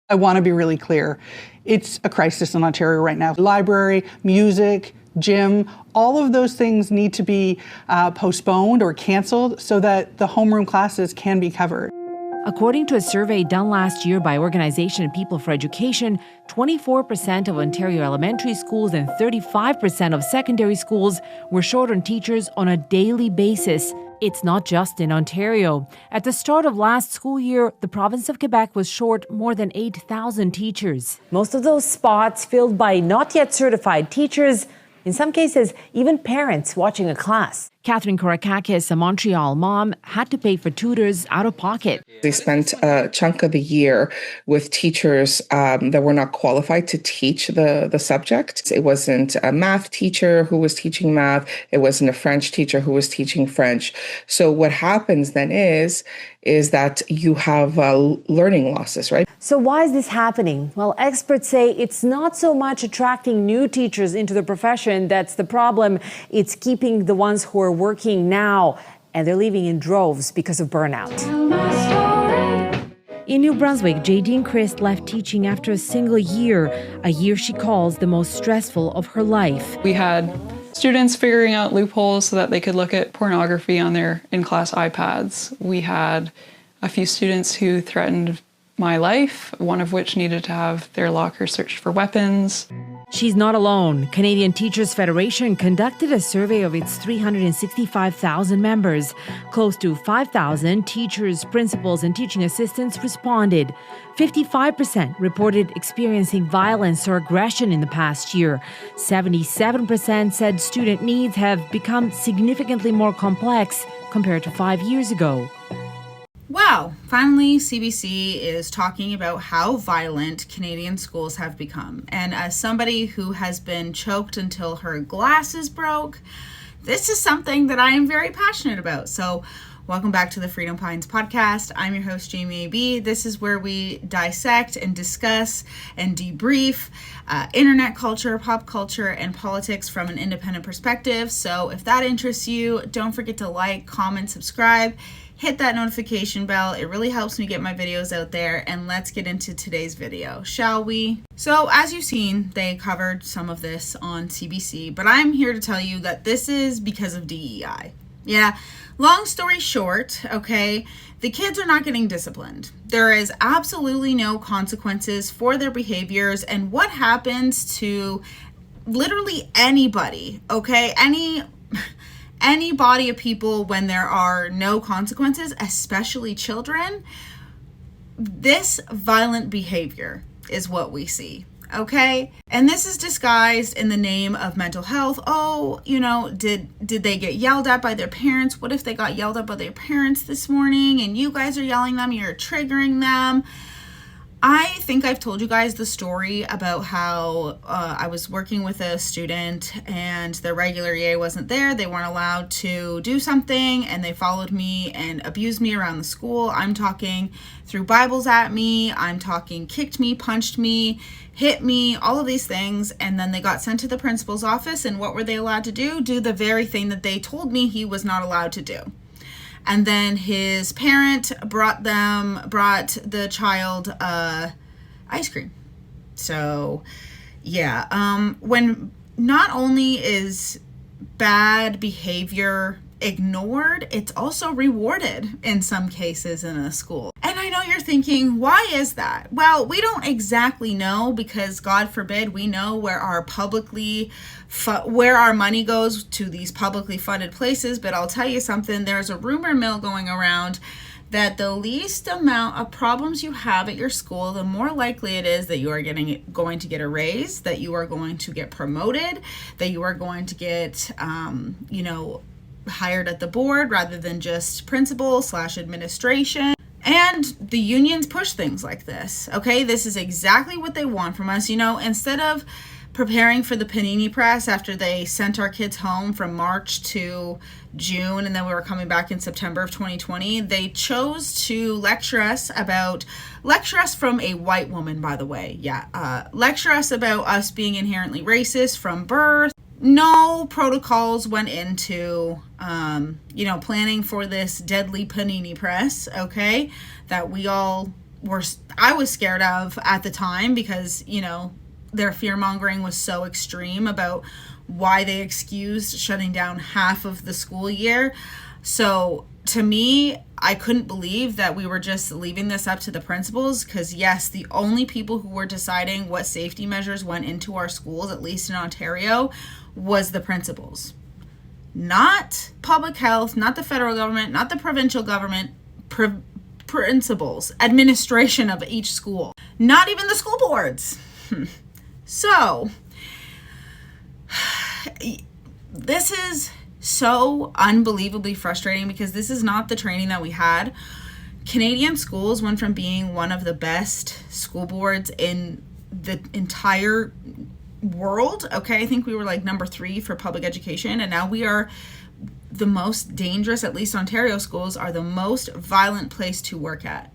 I want to be really clear. It's a crisis in Ontario right now. Library, music, gym, all of those things need to be postponed or canceled so that the homeroom classes can be covered. According to a survey done last year by Organization People for Education, 24% of Ontario elementary schools and 35% of secondary schools were short on teachers on a daily basis. It's not just in Ontario. At the start of last school year, the province of Quebec was short more than 8,000 teachers. Most of those spots filled by not yet certified teachers, in some cases, even parents watching a class. Catherine Korakakis, a Montreal mom, had to pay for tutors out of pocket. They spent a chunk of the year with teachers that were not qualified to teach the subject. It wasn't a math teacher who was teaching math. It wasn't a French teacher who was teaching French. So what happens then is that you have learning losses, right? So why is this happening? Well, experts say it's not so much attracting new teachers into the profession that's the problem. It's keeping the ones who are working now, and they're leaving in droves because of burnout. In New Brunswick, JD and Chris left teaching after a single year, a year she calls the most stressful of her life. We had students figuring out loopholes so that they could look at pornography on their in-class iPads. We had a few students who threatened my life, one of which needed to have their locker searched for weapons. She's not alone. Canadian Teachers Federation conducted a survey of its 365,000 members. Close to 5,000 teachers, principals, and teaching assistants responded. 55% reported experiencing violence or aggression in the past year. 77% said student needs have become significantly more complex compared to 5 years ago. Wow, finally CBC is talking about how violent Canadian schools have become. And as somebody who has been choked until her glasses broke, this is something that I am very passionate about. So welcome back to the Freedom Pines podcast. I'm your host, Jamie AB. This is where we dissect and discuss and debrief internet culture, pop culture, and politics from an independent perspective. So if that interests you, don't forget to like, comment, subscribe. Hit that notification bell. It really helps me get my videos out there. And let's get into today's video, shall we? So as you've seen, they covered some of this on CBC, but I'm here to tell you that this is because of DEI. Yeah, long story short, okay, the kids are not getting disciplined. There is absolutely no consequences for their behaviors. And what happens to literally anybody, okay, any body of people when there are no consequences, especially children, this violent behavior is what we see, okay? And this is disguised in the name of mental health. Oh, you know, did they get yelled at by their parents? What if they got yelled at by their parents this morning and you guys are yelling them, you're triggering them? I think I've told you guys the story about how I was working with a student and their regular EA wasn't there. They weren't allowed to do something and they followed me and abused me around the school. I'm talking threw Bibles at me. I'm talking kicked me, punched me, hit me, all of these things. And then they got sent to the principal's office. And what were they allowed to do? Do the very thing that they told me he was not allowed to do. And then his parent brought the child ice cream. So, yeah, when not only is bad behavior ignored, it's also rewarded in some cases in a school. And I know you're thinking, why is that? Well, we don't exactly know because God forbid we know where our money goes to these publicly funded places. But I'll tell you something, there's a rumor mill going around that the least amount of problems you have at your school, the more likely it is that you are going to get a raise, that you are going to get promoted, that you are going to get, hired at the board rather than just principal/administration. And the unions push things like this. Okay, this is exactly what they want from us. You know, instead of preparing for the panini press after they sent our kids home from March to June and then we were coming back in September of 2020, they chose to lecture us from a white woman, by the way. Yeah, lecture us about us being inherently racist from birth. no protocols went into, planning for this deadly panini press, okay, that we all were, I was scared of at the time because, their fear-mongering was so extreme about why they excused shutting down half of the school year. So to me, I couldn't believe that we were just leaving this up to the principals, because yes, the only people who were deciding what safety measures went into our schools, at least in Ontario, was the principals. Not public health, not the federal government, not the provincial government, principals, administration of each school, not even the school boards. So, this is so unbelievably frustrating because this is not the training that we had. Canadian schools went from being one of the best school boards in the entire world. Okay, I think we were like number 3 for public education, and now we are the most dangerous, at least Ontario schools are the most violent place to work at.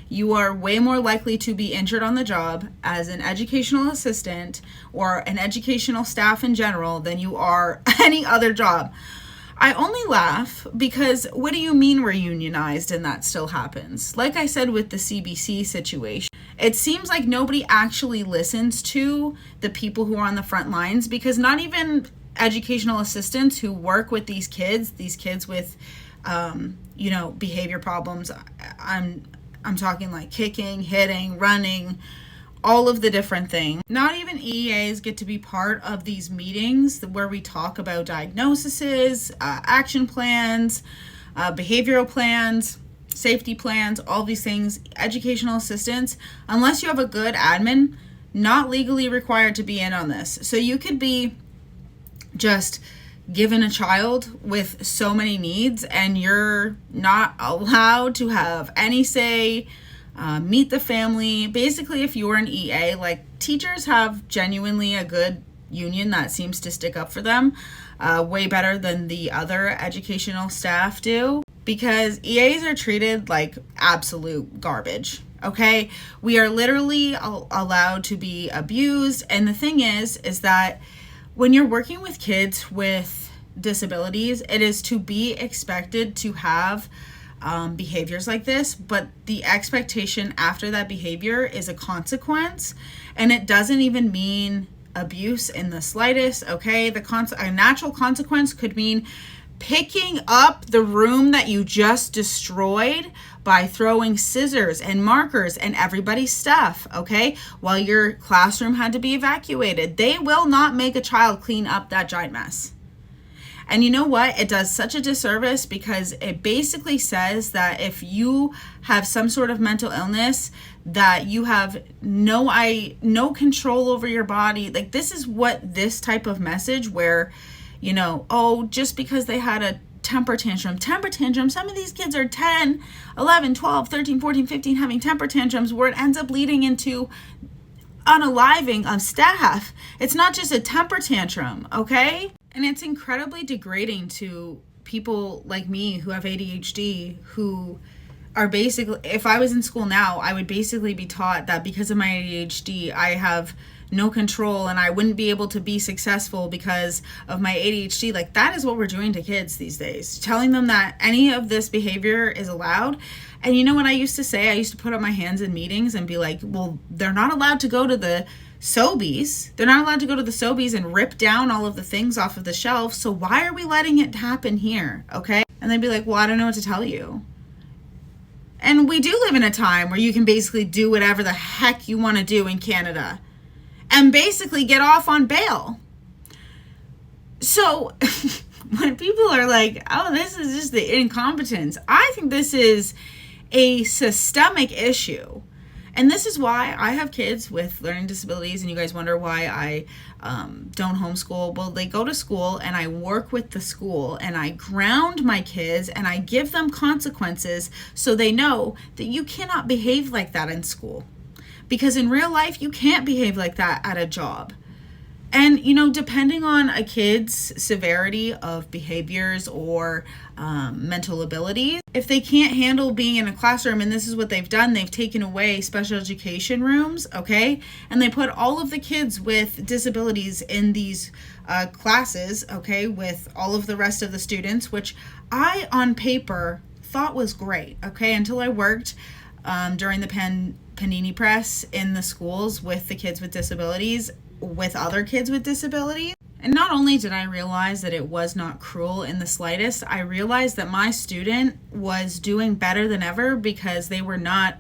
You are way more likely to be injured on the job as an educational assistant or an educational staff in general than you are any other job. I only laugh because what do you mean we're unionized and that still happens? Like I said with the CBC situation, it seems like nobody actually listens to the people who are on the front lines, because not even educational assistants who work with these kids with, behavior problems. I'm talking like kicking, hitting, running, all of the different things. Not even EAs get to be part of these meetings where we talk about diagnoses, action plans, behavioral plans, safety plans, all these things. Educational assistants, unless you have a good admin, not legally required to be in on this. So you could be just given a child with so many needs and you're not allowed to have any say, meet the family. Basically, if you're an EA, like, teachers have genuinely a good union that seems to stick up for them way better than the other educational staff do, because EAs are treated like absolute garbage. Okay, we are literally allowed to be abused. And the thing is that when you're working with kids with disabilities, it is to be expected to have behaviors like this, but the expectation after that behavior is a consequence, and it doesn't even mean abuse in the slightest. Okay, a natural consequence could mean picking up the room that you just destroyed by throwing scissors and markers and everybody's stuff, okay, while your classroom had to be evacuated. They will not make a child clean up that giant mess. And you know what? It does such a disservice, because it basically says that if you have some sort of mental illness, that you have no control over your body. Like, this is what this type of message where, just because they had a temper tantrum, some of these kids are 10, 11, 12, 13, 14, 15 having temper tantrums, where it ends up leading into unaliving of staff. It's not just a temper tantrum, okay? And it's incredibly degrading to people like me who have ADHD, who are basically, if I was in school now, I would basically be taught that because of my ADHD, I have no control and I wouldn't be able to be successful because of my ADHD. Like, that is what we're doing to kids these days, telling them that any of this behavior is allowed. And you know what I used to say? I used to put up my hands in meetings and be like, well, they're not allowed to go to the Sobeys. They're not allowed to go to the Sobeys and rip down all of the things off of the shelf. So why are we letting it happen here? Okay. And they'd be like, well, I don't know what to tell you. And we do live in a time where you can basically do whatever the heck you want to do in Canada and basically get off on bail. So when people are like, oh, this is just the incompetence, I think this is a systemic issue. And this is why I have kids with learning disabilities, and you guys wonder why I don't homeschool. Well, they go to school and I work with the school and I ground my kids and I give them consequences so they know that you cannot behave like that in school. Because in real life, you can't behave like that at a job. And, you know, depending on a kid's severity of behaviors or mental abilities, if they can't handle being in a classroom, and this is what they've done, they've taken away special education rooms, okay? And they put all of the kids with disabilities in these classes, okay, with all of the rest of the students, which I, on paper, thought was great, okay, until I worked during the Panini Press in the schools with the kids with disabilities, with other kids with disabilities. And not only did I realize that it was not cruel in the slightest, I realized that my student was doing better than ever because they were not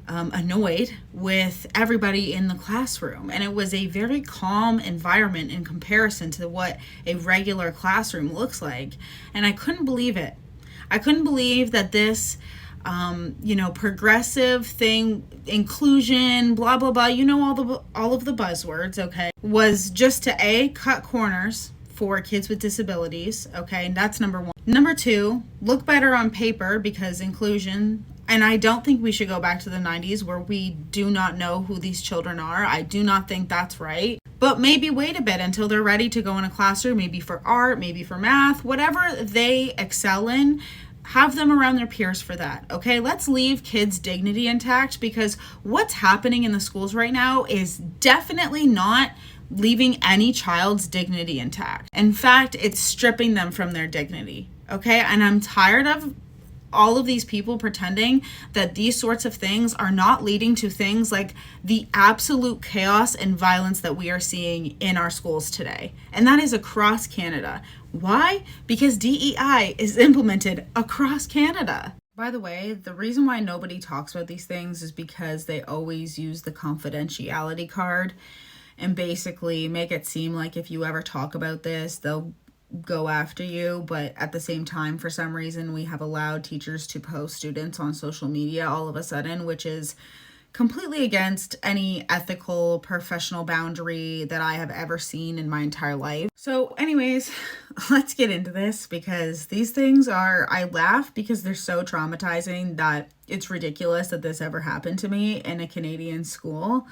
annoyed with everybody in the classroom. And it was a very calm environment in comparison to what a regular classroom looks like. And I couldn't believe it. I couldn't believe that this progressive thing, inclusion, blah, blah, blah, all of the buzzwords, okay, was just to cut corners for kids with disabilities, okay, and that's number one. Number two, look better on paper because inclusion, and I don't think we should go back to the 90s where we do not know who these children are. I do not think that's right. But maybe wait a bit until they're ready to go in a classroom, maybe for art, maybe for math, whatever they excel in. Have them around their peers for that, okay? Let's leave kids' dignity intact because what's happening in the schools right now is definitely not leaving any child's dignity intact. In fact, it's stripping them from their dignity, okay? And I'm tired of all of these people pretending that these sorts of things are not leading to things like the absolute chaos and violence that we are seeing in our schools today. And that is across Canada. Why? Because DEI is implemented across Canada. By the way, the reason why nobody talks about these things is because they always use the confidentiality card and basically make it seem like if you ever talk about this, they'll go after you. But at the same time, for some reason, we have allowed teachers to post students on social media all of a sudden, which is completely against any ethical, professional boundary that I have ever seen in my entire life. So anyways, let's get into this because these things I laugh because they're so traumatizing that it's ridiculous that this ever happened to me in a Canadian school.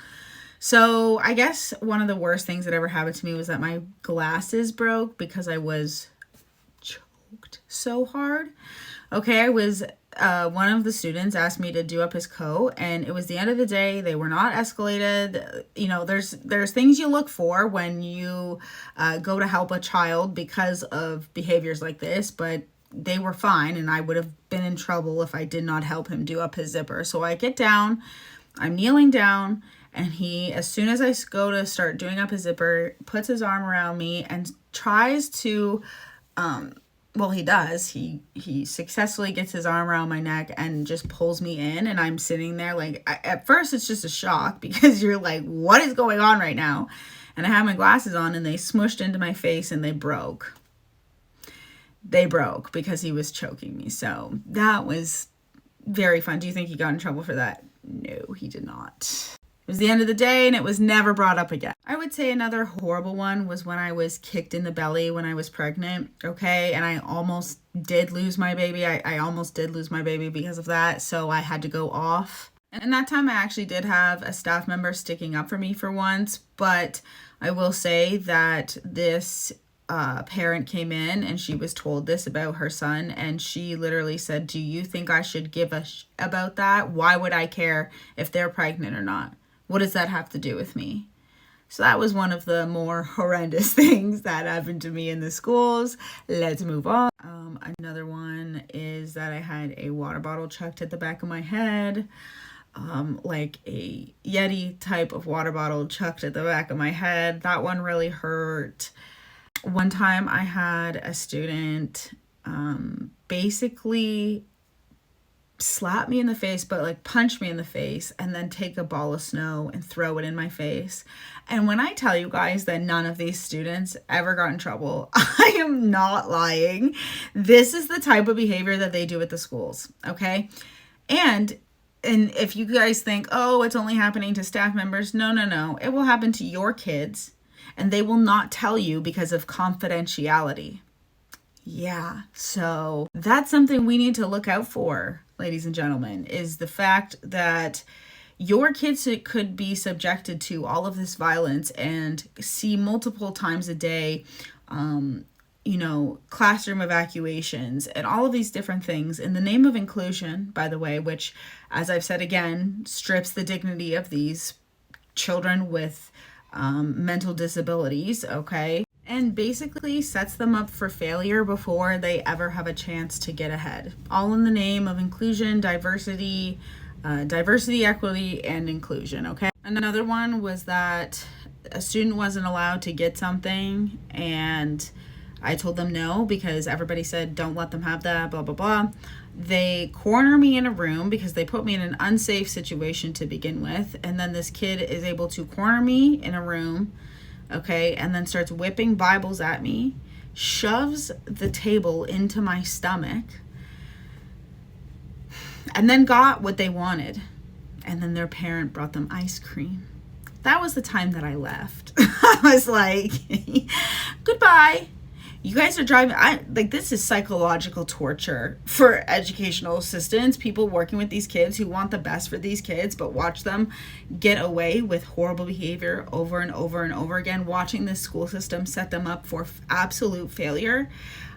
So I guess one of the worst things that ever happened to me was that my glasses broke because I was choked so hard. Okay, I was one of the students asked me to do up his coat, and it was the end of the day. They were not escalated. You know, there's things you look for when you go to help a child because of behaviors like this, but they were fine, and I would have been in trouble if I did not help him do up his zipper. So I get down, I'm kneeling down, and he, as soon as I go to start doing up his zipper, puts his arm around me and tries to, he does. He successfully gets his arm around my neck and just pulls me in, and I'm sitting there like, at first it's just a shock because you're like, what is going on right now? And I had my glasses on and they smushed into my face and they broke. They broke because he was choking me. So that was very fun. Do you think he got in trouble for that? No, he did not. It was the end of the day and it was never brought up again. I would say another horrible one was when I was kicked in the belly when I was pregnant, okay? And I almost did lose my baby. I almost did lose my baby because of that, so I had to go off. And that time I actually did have a staff member sticking up for me for once, but I will say that this parent came in and she was told this about her son, and she literally said, do you think I should give a about that? Why would I care if they're pregnant or not? What does that have to do with me? So that was one of the more horrendous things that happened to me in the schools. Let's move on. Another one is that I had a water bottle chucked at the back of my head. Like a Yeti type of water bottle chucked at the back of my head. That one really hurt. One time I had a student basically slap me in the face, but like punch me in the face and then take a ball of snow and throw it in my face. And when I tell you guys that none of these students ever got in trouble, I am not lying. This is the type of behavior that they do at the schools, okay? And if you guys think, oh, it's only happening to staff members, no. It will happen to your kids, and they will not tell you because of confidentiality. Yeah, so that's something we need to look out for, ladies and gentlemen, is the fact that your kids could be subjected to all of this violence and see multiple times a day, classroom evacuations and all of these different things in the name of inclusion, by the way, which, as I've said again, strips the dignity of these children with mental disabilities, okay? And basically sets them up for failure before they ever have a chance to get ahead. All in the name of inclusion, diversity, equity, and inclusion, okay? Another one was that a student wasn't allowed to get something, and I told them no because everybody said don't let them have that, blah, blah, blah. They corner me in a room because they put me in an unsafe situation to begin with, and then this kid is able to corner me in a room, okay, and then starts whipping Bibles at me, shoves the table into my stomach, and then got what they wanted. And then their parent brought them ice cream. That was the time that I left. I was like, goodbye. You guys are driving. This is psychological torture for educational assistants, people working with these kids who want the best for these kids, but watch them get away with horrible behavior over and over and over again, watching this school system set them up for absolute failure.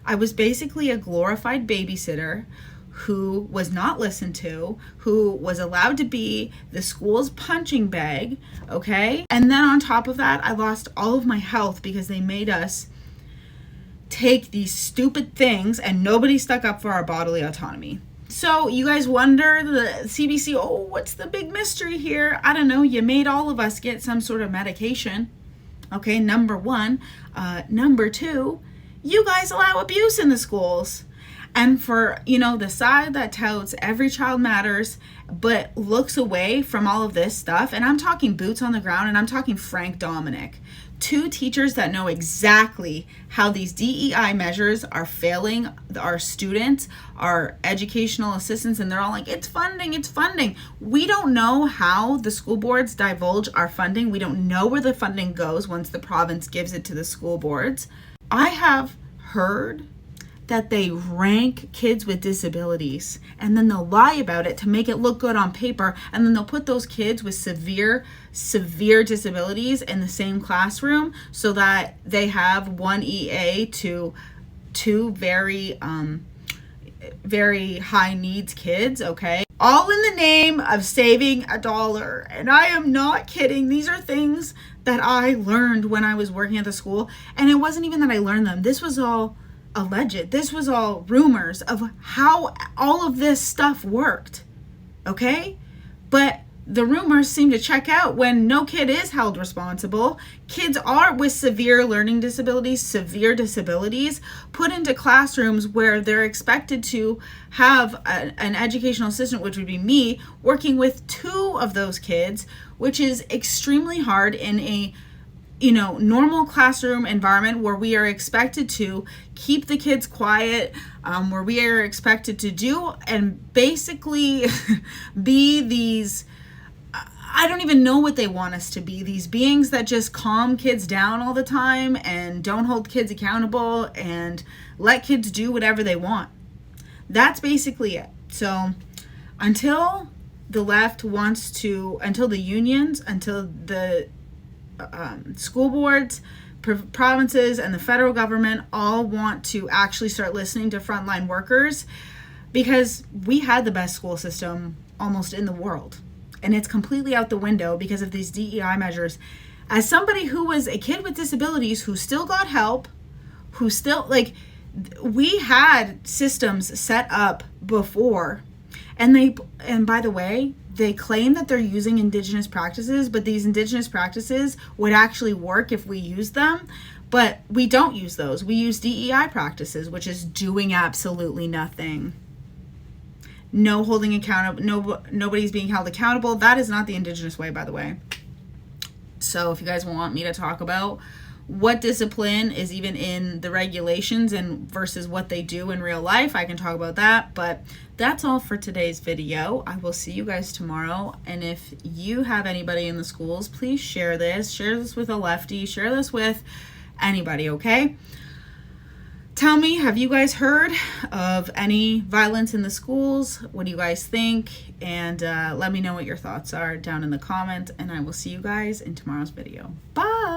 I was basically a glorified babysitter who was not listened to, who was allowed to be the school's punching bag, okay? And then on top of that, I lost all of my health because they made us take these stupid things and nobody stuck up for our bodily autonomy. So you guys wonder, the CBC, oh, what's the big mystery here? I don't know. You made all of us get some sort of medication. Okay, number one. Number two, you guys allow abuse in the schools. And for, the side that touts every child matters, but looks away from all of this stuff, and I'm talking boots on the ground, and I'm talking Frank Dominic, two teachers that know exactly how these DEI measures are failing our students, our educational assistants, and they're all like, it's funding. We don't know how the school boards divulge our funding. We don't know where the funding goes once the province gives it to the school boards. I have heard that they rank kids with disabilities and then they'll lie about it to make it look good on paper, and then they'll put those kids with severe disabilities in the same classroom so that they have one EA to two very high needs kids, okay? All in the name of saving $1. And I am not kidding. These are things that I learned when I was working at the school, and it wasn't even that I learned them. This was all alleged. This was all rumors of how all of this stuff worked, okay? But the rumors seem to check out when no kid is held responsible. Kids are with severe learning disabilities, severe disabilities, put into classrooms where they're expected to have an educational assistant, which would be me, working with two of those kids, which is extremely hard in a normal classroom environment where we are expected to keep the kids quiet, where we are expected to do and basically be these, I don't even know what they want us to be, these beings that just calm kids down all the time and don't hold kids accountable and let kids do whatever they want. That's basically it. So until the left wants to, until the unions, until the school boards, provinces, and the federal government all want to actually start listening to frontline workers, because we had the best school system almost in the world, and it's completely out the window because of these DEI measures. As somebody who was a kid with disabilities who still got help, who still, we had systems set up before, and by the way, they claim that they're using Indigenous practices, but these Indigenous practices would actually work if we used them. But we don't use those. We use DEI practices, which is doing absolutely nothing. No holding accountable. Nobody's being held accountable. That is not the Indigenous way, by the way. So if you guys want me to talk about what discipline is even in the regulations and versus what they do in real life, I can talk about that. But that's all for today's video. I will see you guys tomorrow. And if you have anybody in the schools, please share this. Share this with a lefty. Share this with anybody, okay? Tell me, have you guys heard of any violence in the schools? What do you guys think? And let me know what your thoughts are down in the comments, and I will see you guys in tomorrow's video. Bye!